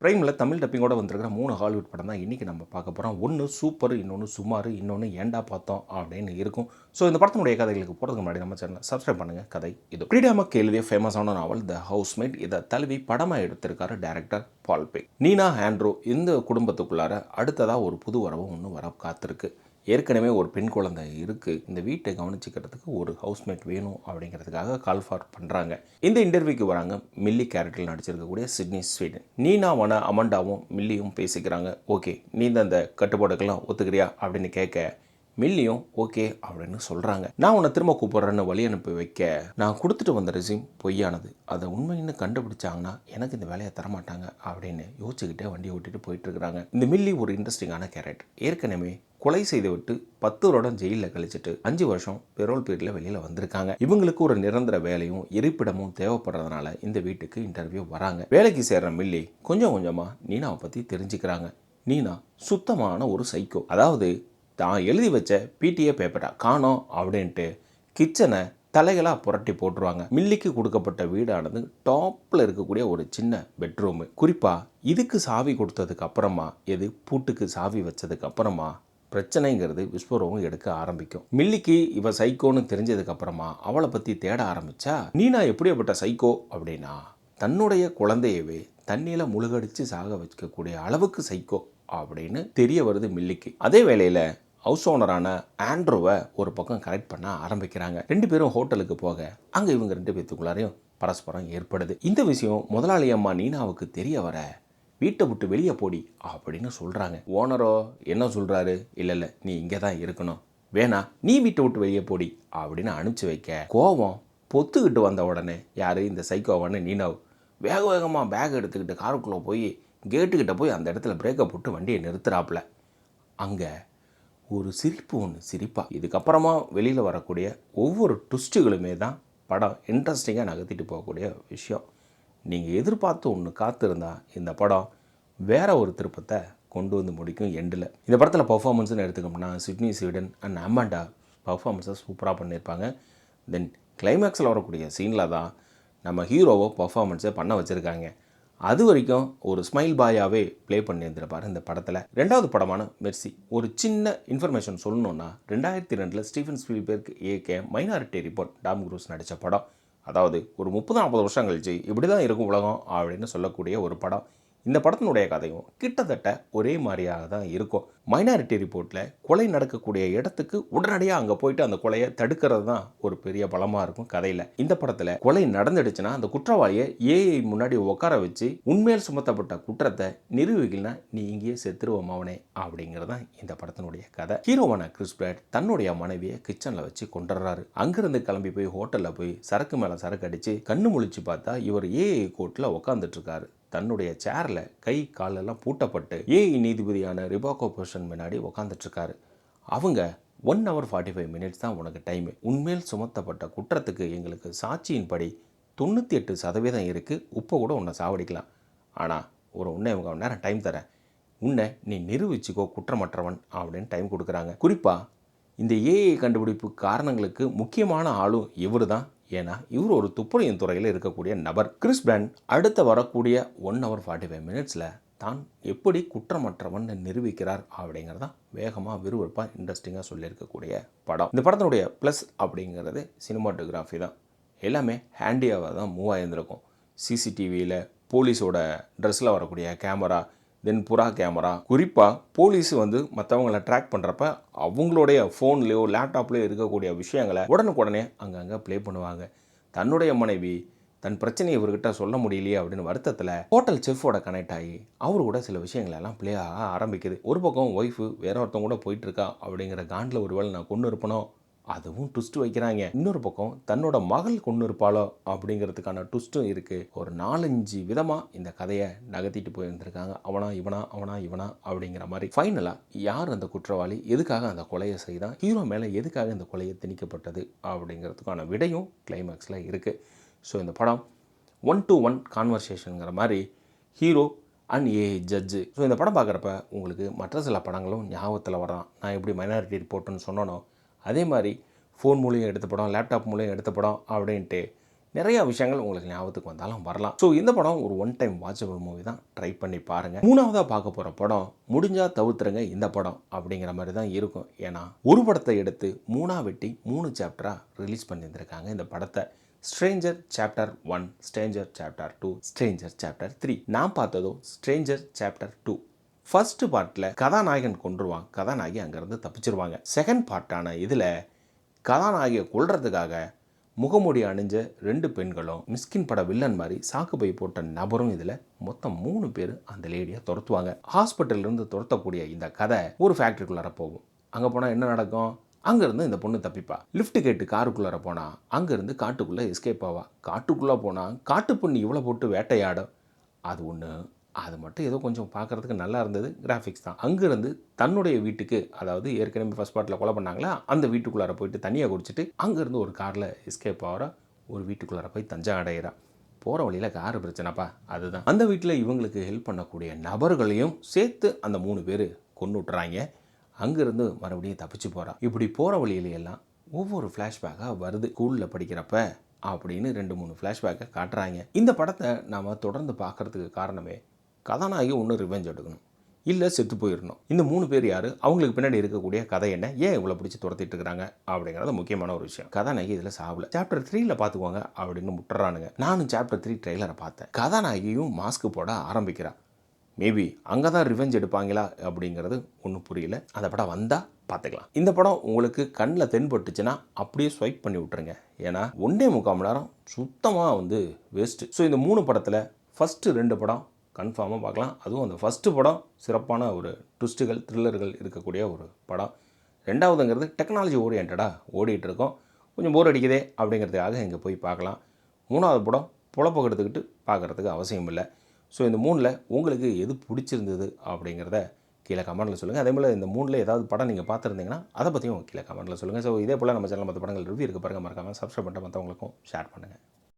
பிரைமில் தமிழ் டப்பிங்கோட வந்திருக்கிற 3 ஹாலிவுட் படம் தான் இன்றைக்கி நம்ம பார்க்க போகிறோம். ஒன்று சூப்பர், இன்னொன்று சுமார், இன்னொன்று ஏன்டா பார்த்தோம் அப்படின்னு இருக்கும். ஸோ இந்த படத்தினுடைய கதைகளுக்கு போகிறதுக்கு முன்னாடி நம்ம சேனலை சப்ஸ்கிரைப் பண்ணுங்கள். கதை இது. ஃப்ரீடமக் எழுதிய ஃபேமஸான நாவல் த ஹவுஸ்மேட். இதை தழுவி படமாக எடுத்திருக்காரு டைரக்டர் பால் பெக். நீனா ஆண்ட்ரூ இந்த குடும்பத்துக்குள்ளார அடுத்ததாக ஒரு புது வரவு ஒன்று வர காத்திருக்கு. ஏற்கனவே ஒரு பெண் குழந்தை இருக்குது. இந்த வீட்டை கவனிச்சிக்கிறதுக்கு ஒரு ஹவுஸ்மேட் வேணும் அப்படிங்கிறதுக்காக கால் ஃபார் பண்ணுறாங்க. இந்த இன்டர்வியூக்கு வராங்க மில்லி கேரக்டரில் நடிச்சிருக்கக்கூடிய சிட்னி ஸ்வீடன். நீனாவான அமண்டாவும் மில்லியும் பேசிக்கிறாங்க. ஓகே, நீ தான் இந்த கட்டுப்பாடுக்கெல்லாம் ஒத்துக்கிறியா அப்படின்னு கேட்க மில்லியும் ஓகே அப்படின்னு சொல்கிறாங்க. நான் உன்னை திரும்ப கூப்பிட்றேன்னு வழி அனுப்பி வைக்க, நான் கொடுத்துட்டு வந்த ரெசியூம் பொய்யானது, அதை உண்மைன்னு கண்டுபிடிச்சாங்கன்னா எனக்கு இந்த வேலையை தரமாட்டாங்க அப்படின்னு யோசிச்சுக்கிட்டே வண்டியை ஓட்டிட்டு போயிட்டு இருக்கிறாங்க. இந்த மில்லி ஒரு இன்ட்ரெஸ்டிங்கான கேரக்டர். ஏற்கனவே கொலை செய்து விட்டு 10 வருடம் ஜெயிலில் கழிச்சிட்டு 5 வருஷம் பெரோல் பீரியடில் வெளியில் வந்திருக்காங்க. இவங்களுக்கு ஒரு நிரந்தர வேலையும் இருப்பிடமும் தேவைப்படுறதுனால இந்த வீட்டுக்கு இன்டர்வியூ வராங்க. வேலைக்கு சேர்ற மில்லி கொஞ்சம் கொஞ்சமாக நீனாவை பற்றி தெரிஞ்சுக்கிறாங்க. நீனா சுத்தமான ஒரு சைக்கோ. அதாவது தான் எழுதி வச்ச பிடிஏ பேப்பரா காணோம் அப்படின்ட்டு கிச்சனை தலைகளாக புரட்டி போட்டுருவாங்க. மில்லிக்கு கொடுக்கப்பட்ட வீடானது டாப்பில் இருக்கக்கூடிய ஒரு சின்ன பெட்ரூமு. குறிப்பாக இதுக்கு சாவி கொடுத்ததுக்கு அப்புறமா, எது பூட்டுக்கு சாவி வச்சதுக்கு அப்புறமா பிரச்சனைங்கிறது விஸ்வரூபம் எடுக்க ஆரம்பிக்கும். மில்லிக்கு இவ சைக்கோன்னு தெரிஞ்சதுக்கு அப்புறமா அவளை பற்றி தேட ஆரம்பிச்சா, நீனா எப்படியாப்பட்ட சைக்கோ அப்படின்னா தன்னுடைய குழந்தையவே தண்ணியில் முழுகடிச்சு சாக வைக்கக்கூடிய அளவுக்கு சைக்கோ அப்படின்னு தெரிய வருது மில்லிக்கு. அதே வேளையில் ஹவுஸ் ஓனரான ஆண்ட்ரூவை ஒரு பக்கம் கரெக்ட் பண்ண ஆரம்பிக்கிறாங்க. 2 பேரும் ஹோட்டலுக்கு போக அங்கே இவங்க 2 பேத்துக்குள்ளாரையும் பரஸ்பரம் ஏற்படுது. இந்த விஷயம் முதலாளி அம்மா நீனாவுக்கு தெரிய வர, வீட்டை விட்டு வெளியே போடி அப்படின்னு சொல்கிறாங்க. ஓனரோ என்ன சொல்கிறாரு, இல்லை நீ இங்கே தான் இருக்கணும், வேணா நீ வீட்டை விட்டு வெளியே போடி அப்படின்னு அனுப்பிச்சு வைக்க, கோபம் பொத்துக்கிட்டு வந்த உடனே யார் இந்த சைக்கோவான நீனாவ் வேக வேகமாக பேக் எடுத்துக்கிட்டு காருக்குள்ளே போய் கேட்டுக்கிட்ட போய் அந்த இடத்துல பிரேக்கை போட்டு வண்டியை நிறுத்துறாப்புல. அங்கே ஒரு சிரிப்பு ஒன்று சிரிப்பா. இதுக்கப்புறமா வெளியில் வரக்கூடிய ஒவ்வொரு ட்விஸ்ட்டுகளுமே தான் படம் இன்ட்ரெஸ்டிங்காக நகர்த்திட்டு போகக்கூடிய விஷயம். நீங்கள் எதிர்பார்த்து ஒன்று காத்திருந்தா இந்த படம் வேற ஒரு திருப்பத்தை கொண்டு வந்து முடிக்கும் எண்டில். இந்த படத்தில் பர்ஃபார்மன்ஸ்னு எடுத்துக்கோம்னா சிட்னி ஸ்வீடன் அண்ட் அமாண்டா பர்ஃபார்மன்ஸை சூப்பராக பண்ணியிருப்பாங்க. தென் கிளைமேக்ஸில் வரக்கூடிய சீனில் தான் நம்ம ஹீரோவை பர்ஃபார்மன்ஸை பண்ண வச்சுருக்காங்க. அது வரைக்கும் ஒரு ஸ்மைல் பாயாகவே ப்ளே பண்ணியிருந்திருப்பார் இந்த படத்தில். 2வது படமான மெர்சி. ஒரு சின்ன இன்ஃபர்மேஷன் சொல்லணுன்னா 2002 ஸ்டீஃபன் ஸ்பீல்பர்க் இயக்கிய மைனாரிட்டி ரிப்போர்ட் டாம் க்ரூஸ் நடித்த படம். அதாவது ஒரு 30-40 வருஷம் கழிச்சு இப்படி தான் இருக்கும் உலகம் அப்படின்னு சொல்லக்கூடிய ஒரு படம். இந்த படத்தினுடைய கதையும் கிட்டத்தட்ட ஒரே மாதிரியாக தான் இருக்கும். மைனாரிட்டி ரிப்போர்ட்டில் கொலை நடக்கக்கூடிய இடத்துக்கு உடனடியாக அங்கே போயிட்டு அந்த கொலையை தடுக்கிறது தான் ஒரு பெரிய பலமாக இருக்கும் கதையில். இந்த படத்தில் கொலை நடந்துடுச்சுன்னா அந்த குற்றவாளியை ஏஐ முன்னாடி உட்கார வச்சு உண்மையில் சுமத்தப்பட்ட குற்றத்தை நிரூபிக்கலனா நீ இங்கேயே செத்துருவோம் அவனே அப்படிங்கிறது தான் இந்த படத்தினுடைய கதை. ஹீரோவான கிறிஸ் பிராட் தன்னுடைய மனைவியை கிச்சனில் வச்சு கொண்டுறாரு. அங்கிருந்து கிளம்பி போய் ஹோட்டலில் போய் சரக்கு மேலே சரக்கு அடித்து கண்ணு முழிச்சு பார்த்தா இவர் ஏஐ கோர்ட்டில் உட்காந்துட்டு இருக்காரு. தன்னுடைய சேரில் கை காலெல்லாம் பூட்டப்பட்டு ஏஐ நீதிபதியான ரிபாக்கோ பர்சன் முன்னாடி உக்காந்துட்ருக்காரு. அவங்க 1 hour 45 minutes தான் உனக்கு டைமு. உண்மையில் சுமத்தப்பட்ட குற்றத்துக்கு எங்களுக்கு சாட்சியின்படி 98% இருக்குது. உப்பை கூட உன்னை சாவடிக்கலாம். ஆனால் ஒரு உன்னை இவங்க நேரம் டைம் தரேன், உன்னை நீ நிரூபிச்சுக்கோ குற்றமற்றவன் அப்படின்னு டைம் கொடுக்குறாங்க. குறிப்பாக இந்த ஏஐ கண்டுபிடிப்பு காரணங்களுக்கு முக்கியமான ஆளும் இவர் தான். ஏன்னா இவர் ஒரு துப்புரவியல் துறையில் இருக்கக்கூடிய நபர். கிறிஸ் பிராட் அடுத்த வரக்கூடிய 1 hour 45 minutesல தான் எப்படி குற்றமற்றவன் நிரூபிக்கிறார் அப்படிங்கிறதான் வேகமாக விறுவிறுப்பாக இன்ட்ரெஸ்டிங்காக சொல்லியிருக்கக்கூடிய படம். இந்த படத்தினுடைய ப்ளஸ் அப்படிங்கிறது சினிமாட்டோகிராஃபி தான். எல்லாமே ஹேண்டியாக தான் மூவ் ஆகியிருந்திருக்கும். சிசிடிவியில் போலீஸோட ட்ரெஸ்ஸில் வரக்கூடிய கேமரா, தென் புறா கேமரா. குறிப்பாக போலீஸ் மற்றவங்களை ட்ராக் பண்ணுறப்ப அவங்களுடைய ஃபோன்லேயோ லேப்டாப்லேயோ இருக்கக்கூடிய விஷயங்களை உடனுக்குடனே அங்கங்கே ப்ளே பண்ணுவாங்க. தன்னுடைய மனைவி தன் பிரச்சனையை இவர்கிட்ட சொல்ல முடியலையே அப்படின்னு வருத்தத்தில் ஹோட்டல் செஃப்போட கனெக்ட் ஆகி அவர் கூட சில விஷயங்களெல்லாம் ப்ளே ஆக ஆரம்பிக்குது. ஒரு பக்கம் ஒய்ஃபு வேற ஒருத்தவங்க கூட போயிட்டுருக்கா அப்படிங்கிற காண்டில் ஒரு வேளை நான் கொண்டு இருப்பனோ அதுவும் ட்விஸ்ட் வைக்கிறாங்க. இன்னொரு பக்கம் தன்னோட மகள் கொண்டு இருப்பாளோ அப்படிங்கிறதுக்கான ட்விஸ்ட்டும் இருக்குது. ஒரு 4-5 விதமாக இந்த கதையை நகர்த்திட்டு போயிருந்திருக்காங்க. அவனா இவனா அவனா இவனா அப்படிங்கிற மாதிரி. ஃபைனலாக யார் அந்த குற்றவாளி, எதுக்காக அந்த கொலையை செய்தான், ஹீரோ மேலே எதுக்காக இந்த கொலையை திணிக்கப்பட்டது அப்படிங்கிறதுக்கான விடையும் கிளைமேக்ஸில் இருக்குது. ஸோ இந்த படம் 1-to-1 கான்வர்சேஷனுங்கிற மாதிரி hero and AI judge. So இந்த படம் பார்க்குறப்ப உங்களுக்கு மற்ற சில படங்களும் ஞாபகத்தில் வரான். நான் எப்படி மைனாரிட்டி ரிப்போர்ட்டுன்னு சொன்னனோ அதே மாதிரி ஃபோன் மூலியம் எடுத்த படம், லேப்டாப் மூலியம் எடுத்த படம் அப்படின்ட்டு நிறைய விஷயங்கள் உங்களுக்கு ஞாபகத்துக்கு வந்தாலும் வரலாம். ஸோ இந்த படம் ஒரு ஒன் டைம் வாட்சபிள் மூவி தான், ட்ரை பண்ணி பாருங்கள். மூணாவதாக பார்க்க போகிற படம் முடிஞ்சால் தவிர்த்துருங்க இந்த படம் அப்படிங்கிற மாதிரி தான் இருக்கும். ஏன்னா ஒரு படத்தை எடுத்து 3ஆ வெட்டி 3 சாப்டராக ரிலீஸ் பண்ணியிருந்திருக்காங்க. இந்த படத்தை Stranger chapter 1, Stranger chapter 2, Stranger chapter 3. நான் பார்த்ததோ ஸ்ட்ரேஞ்சர் சாப்டர் 2. ஃபர்ஸ்ட் பார்ட்டில் கதாநாயகன் கொன்றுவான், கதாநாயகி அங்கேருந்து தப்பிச்சிருவாங்க. செகண்ட் பார்ட்டான இதில் கதாநாயகியை கொல்றதுக்காக முகமூடி அணிஞ்ச 2 பெண்களும் மிஸ்கின் பட வில்லன் மாதிரி சாக்கு பை போட்ட நபரும் இதில் மொத்தம் 3 பேர் அந்த லேடியை துரத்துவாங்க. ஹாஸ்பிட்டல்லேருந்து துரத்தக்கூடிய இந்த கதை ஒரு ஃபேக்ட்ரிக்குள்ளார போகும். அங்கே போனால் என்ன நடக்கும்? அங்கேருந்து இந்த பொண்ணு தப்பிப்பா. லிஃப்ட் கேட்டு காருக்குள்ளார போனால் அங்கேருந்து காட்டுக்குள்ளே எஸ்கேப் ஆவா. காட்டுக்குள்ளே போனால் காட்டு பொண்ணு இவ்வளோ போட்டு வேட்டையாடும். அது ஒன்று. அது மட்டும் ஏதோ கொஞ்சம் பார்க்குறதுக்கு நல்லா இருந்தது, கிராஃபிக்ஸ் தான். அங்கேருந்து தன்னுடைய வீட்டுக்கு, அதாவது ஏற்கனவே ஃபர்ஸ்ட் பார்ட்டில் கொலை பண்ணாங்களா அந்த வீட்டுக்குள்ளார போயிட்டு தனியாக குடிச்சிட்டு அங்கேருந்து ஒரு காரில் எஸ்கேப் ஆகிற ஒரு வீட்டுக்குள்ளார போய் தஞ்சம் அடைகிறா. போகிற வழியில் காரு பிரச்சனைப்பா. அதுதான் அந்த வீட்டில் இவங்களுக்கு ஹெல்ப் பண்ணக்கூடிய நபர்களையும் சேர்த்து அந்த 3 பேர் கொண்டு விட்டுறாங்க. அங்கேருந்து மறுபடியும் தப்பிச்சு போகிறா. இப்படி போகிற வழியிலையெல்லாம் ஒவ்வொரு ஃப்ளாஷ்பேக்காக வருது. ஸ்கூலில் படிக்கிறப்ப அப்படின்னு 2-3 ஃப்ளாஷ்பேக்கை காட்டுறாங்க. இந்த படத்தை நாம் தொடர்ந்து பார்க்குறதுக்கு காரணமே கதாநாயகி ஒன்று ரிவெஞ்ச் எடுக்கணும், இல்லை செத்து போயிடணும். இந்த 3 பேர் யார், அவங்களுக்கு பின்னாடி இருக்கக்கூடிய கதை என்ன, ஏன் இவ்வளோ பிடிச்சி துரத்திட்டு இருக்கிறாங்க அப்படிங்கிறது முக்கியமான ஒரு விஷயம். கதாநாயகி இதில் சாவல. சாப்டர் 3ல் பார்த்துக்குவாங்க அப்படின்னு முட்டுறானுங்க. நானும் சாப்டர் 3 ட்ரெய்லரை பார்த்தேன். கதாநாயகியும் மாஸ்க் போட ஆரம்பிக்கிறா. மேபி அங்கே தான் ரிவெஞ்ச் எடுப்பாங்களா அப்படிங்கிறது ஒன்றும் புரியல. அந்த படம் வந்தால் பார்த்துக்கலாம். இந்த படம் உங்களுக்கு கண்ணில் தென்பட்டுச்சுன்னா அப்படியே ஸ்வைப் பண்ணி விட்டுருங்க. ஏன்னா 1.25 மணி நேரம் சுத்தமாக வேஸ்ட்டு. ஸோ இந்த 3 படத்தில் ஃபஸ்ட்டு 2 படம் கன்ஃபார்மாக பார்க்கலாம். அதுவும் அந்த ஃபஸ்ட்டு படம் சிறப்பான ஒரு ட்விஸ்ட்டுகள், த்ரில்லர்கள் இருக்கக்கூடிய ஒரு படம். 2வதுங்கிறது டெக்னாலஜி ஓரியன்டாக ஓடிட்டுருக்கோம். கொஞ்சம் போர் அடிக்குதே அப்படிங்கிறதுக்காக இங்கே போய் பார்க்கலாம். 3வது படம் பொழப்பு எடுத்துக்கிட்டு பார்க்குறதுக்கு அவசியம் இல்லை. ஸோ இந்த 3ல் உங்களுக்கு எது பிடிச்சிருந்தது அப்படிங்கிறத கீழே கமெண்ட்டில் சொல்லுங்கள். அதே போல் இந்த 3ல் ஏதாவது படம் நீங்கள் பார்த்துருந்தீங்கன்னா அதை பற்றியும் கீழே கமெண்ட்டில் சொல்லுங்கள். ஸோ இதே போல் நம்ம சேனல் மற்ற படங்கள் ரிவ்யூ இருக்க பாருங்கள். மறக்காமல் சப்ஸ்கிரைப் பண்ணிட்டு மற்றவங்களுக்கும் ஷேர் பண்ணுங்கள்.